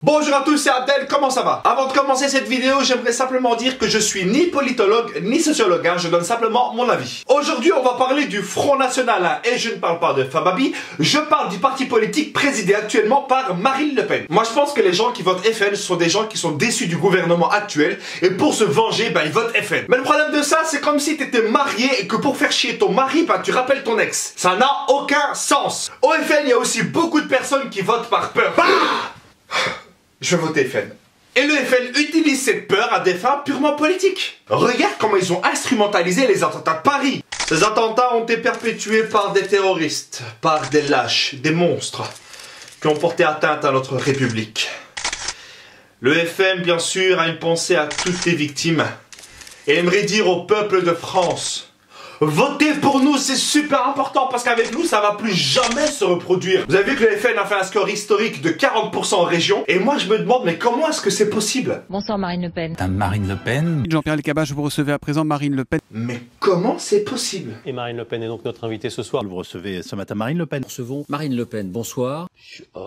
Bonjour à tous, c'est Abdel, comment ça va? Avant de commencer cette vidéo, j'aimerais simplement dire que je suis ni politologue ni sociologue, je donne simplement mon avis. Aujourd'hui, on va parler du Front National, et je ne parle pas de Fababi, je parle du parti politique présidé actuellement par Marine Le Pen. Moi, je pense que les gens qui votent FN sont des gens qui sont déçus du gouvernement actuel, et pour se venger, ils votent FN. Mais le problème de ça, c'est comme si tu étais marié et que pour faire chier ton mari, tu rappelles ton ex. Ça n'a aucun sens. Au FN, il y a aussi beaucoup de personnes qui votent par peur. Je vais voter FN. Et le FN utilise cette peur à des fins purement politiques. Regarde comment ils ont instrumentalisé les attentats de Paris. Ces attentats ont été perpétués par des terroristes, par des lâches, des monstres, qui ont porté atteinte à notre République. Le FN, bien sûr, a une pensée à toutes les victimes et aimerait dire au peuple de France: votez pour nous, c'est super important parce qu'avec nous, ça va plus jamais se reproduire. Vous avez vu que le FN a fait un score historique de 40% en région. Et moi, je me demande, mais comment est-ce que c'est possible? Bonsoir Marine Le Pen. Marine Le Pen. Jean-Pierre Elkabbach, vous recevez à présent Marine Le Pen. Mais comment c'est possible? Et Marine Le Pen est donc notre invitée ce soir. Vous recevez ce matin Marine Le Pen. Nous recevons Marine Le Pen, bonsoir.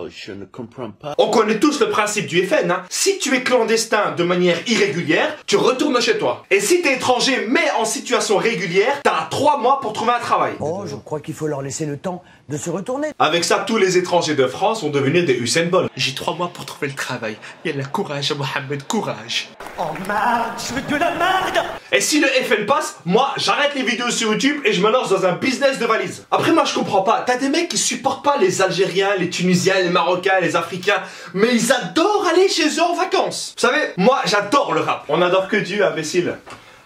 Je ne comprends pas. On connaît tous le principe du FN, Si tu es clandestin de manière irrégulière, tu retournes chez toi. Et si tu es étranger mais en situation régulière, t'as 3 mois pour trouver un travail. Oh, je crois qu'il faut leur laisser le temps de se retourner. Avec ça, tous les étrangers de France sont devenus des Usain Bolt. J'ai 3 mois pour trouver le travail. Il y a le courage, Mohamed, courage. Oh merde, je veux de la merde. Et si le FN passe, moi j'arrête les vidéos sur YouTube et je me lance dans un business de valise. Après moi je comprends pas, t'as des mecs qui supportent pas les Algériens, les Tunisiens, les Marocains, les Africains, mais ils adorent aller chez eux en vacances. Vous savez, moi j'adore le rap. On adore que Dieu, imbécile.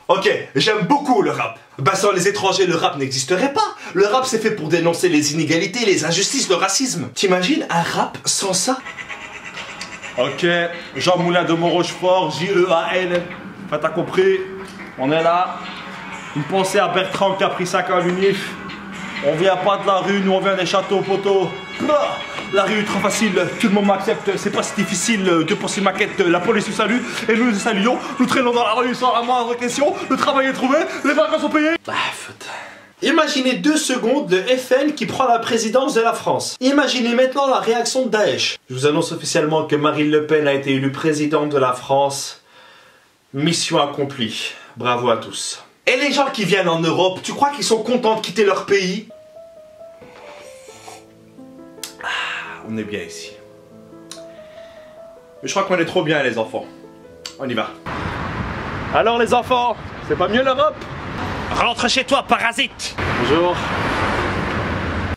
Ok, j'aime beaucoup le rap. Sans les étrangers, le rap n'existerait pas. Le rap c'est fait pour dénoncer les inégalités, les injustices, le racisme. T'imagines un rap sans ça? Ok, Jean Moulin de Montrochefort, J-E-A-N. Enfin, t'as compris, on est là. Une pensée à Bertrand qui a pris 5 ans à l'UNIF. On vient pas de la rue, nous on vient des châteaux poteaux. La rue est trop facile, tout le monde m'accepte, c'est pas si difficile que pour ces maquettes, la police nous salue et nous nous saluons, nous traînons dans la rue sans la moindre question, le travail est trouvé, les vacances sont payées. Imaginez 2 secondes le FN qui prend la présidence de la France. Imaginez maintenant la réaction de Daesh. Je vous annonce officiellement que Marine Le Pen a été élue présidente de la France. Mission accomplie. Bravo à tous. Et les gens qui viennent en Europe, tu crois qu'ils sont contents de quitter leur pays? On est bien ici. Mais je crois qu'on est trop bien les enfants. On y va. Alors les enfants, c'est pas mieux l'Europe? Rentre chez toi, parasite! Bonjour.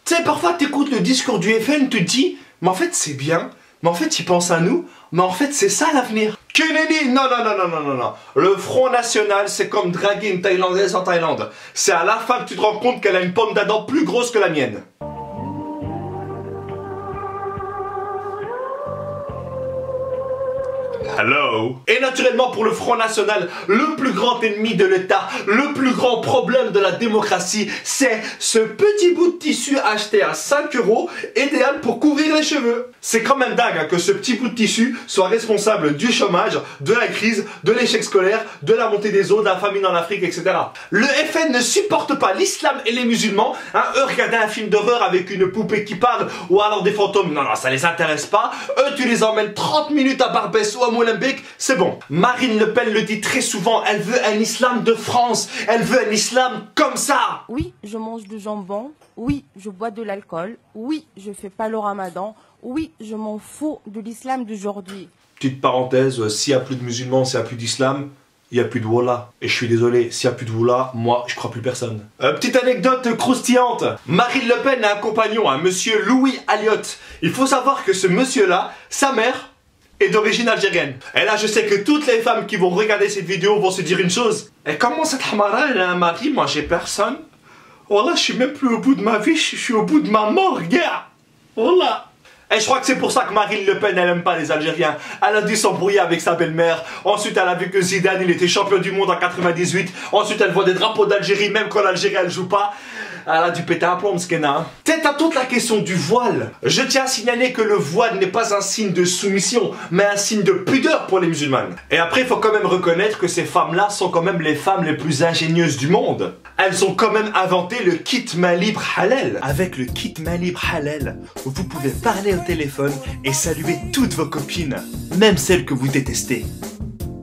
Tu sais, parfois t'écoutes le discours du FN, tu te dis, mais en fait c'est bien, mais en fait ils pensent à nous, mais en fait c'est ça l'avenir. Kennedy, non. Le Front National, c'est comme draguer une Thaïlandaise en Thaïlande. C'est à la fin que tu te rends compte qu'elle a une pomme d'Adam plus grosse que la mienne. Hello. Et naturellement pour le Front National, le plus grand ennemi de l'État, le plus grand problème de la démocratie, c'est ce petit bout de tissu acheté à 5 €, idéal pour couvrir les cheveux. C'est quand même dingue que ce petit bout de tissu soit responsable du chômage, de la crise, de l'échec scolaire, de la montée des eaux, de la famine en Afrique, etc. Le FN ne supporte pas l'islam et les musulmans. Eux, regarder un film d'horreur avec une poupée qui parle ou alors des fantômes, non, ça les intéresse pas. Eux, tu les emmènes 30 minutes à Barbès ou à Molenbeek, c'est bon. Marine Le Pen le dit très souvent, elle veut un islam de France, elle veut un islam comme ça. Oui, je mange du jambon, oui, je bois de l'alcool, oui, je fais pas le ramadan, oui, je m'en fous de l'islam d'aujourd'hui. Petite parenthèse, s'il n'y a plus de musulmans, s'il n'y a plus d'islam, il n'y a plus de Wallah. Et je suis désolé, s'il n'y a plus de Wallah, moi, je crois plus personne. Petite anecdote croustillante. Marine Le Pen a un compagnon, monsieur Louis Alliott. Il faut savoir que ce monsieur-là, sa mère est d'origine algérienne. Et là, je sais que toutes les femmes qui vont regarder cette vidéo vont se dire une chose. Et comment cette Hamara, elle a un mari, moi j'ai personne? Wallah, je suis même plus au bout de ma vie, je suis au bout de ma mort, gars. Wallah. Et je crois que c'est pour ça que Marine Le Pen, elle aime pas les Algériens. Elle a dû s'embrouiller avec sa belle-mère. Ensuite, elle a vu que Zidane, il était champion du monde en 98. Ensuite, elle voit des drapeaux d'Algérie, même quand l'Algérie, elle joue pas. elle a dû péter un plomb, Mskena. Tête à toute la question du voile. Je tiens à signaler que le voile n'est pas un signe de soumission, mais un signe de pudeur pour les musulmanes. Et après, il faut quand même reconnaître que ces femmes-là sont quand même les femmes les plus ingénieuses du monde. Elles ont quand même inventé le kit main libre halal. Avec le kit main libre halal, vous pouvez parler au téléphone et saluer toutes vos copines, même celles que vous détestez.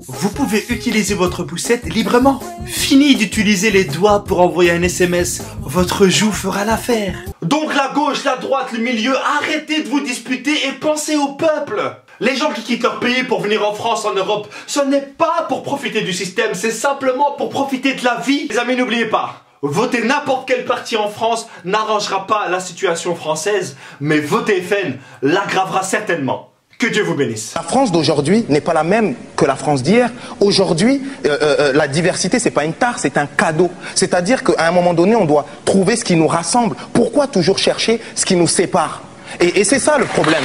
Vous pouvez utiliser votre poussette librement. Fini d'utiliser les doigts pour envoyer un SMS. Votre joue fera l'affaire. Donc la gauche, la droite, le milieu, arrêtez de vous disputer et pensez au peuple. Les gens qui quittent leur pays pour venir en France, en Europe, ce n'est pas pour profiter du système, c'est simplement pour profiter de la vie. Les amis, n'oubliez pas, voter n'importe quel parti en France n'arrangera pas la situation française, mais voter FN l'aggravera certainement. Que Dieu vous bénisse. La France d'aujourd'hui n'est pas la même que la France d'hier. Aujourd'hui, la diversité, c'est pas une tare, c'est un cadeau. C'est-à-dire qu'à un moment donné, on doit trouver ce qui nous rassemble. Pourquoi toujours chercher ce qui nous sépare? Et c'est ça le problème.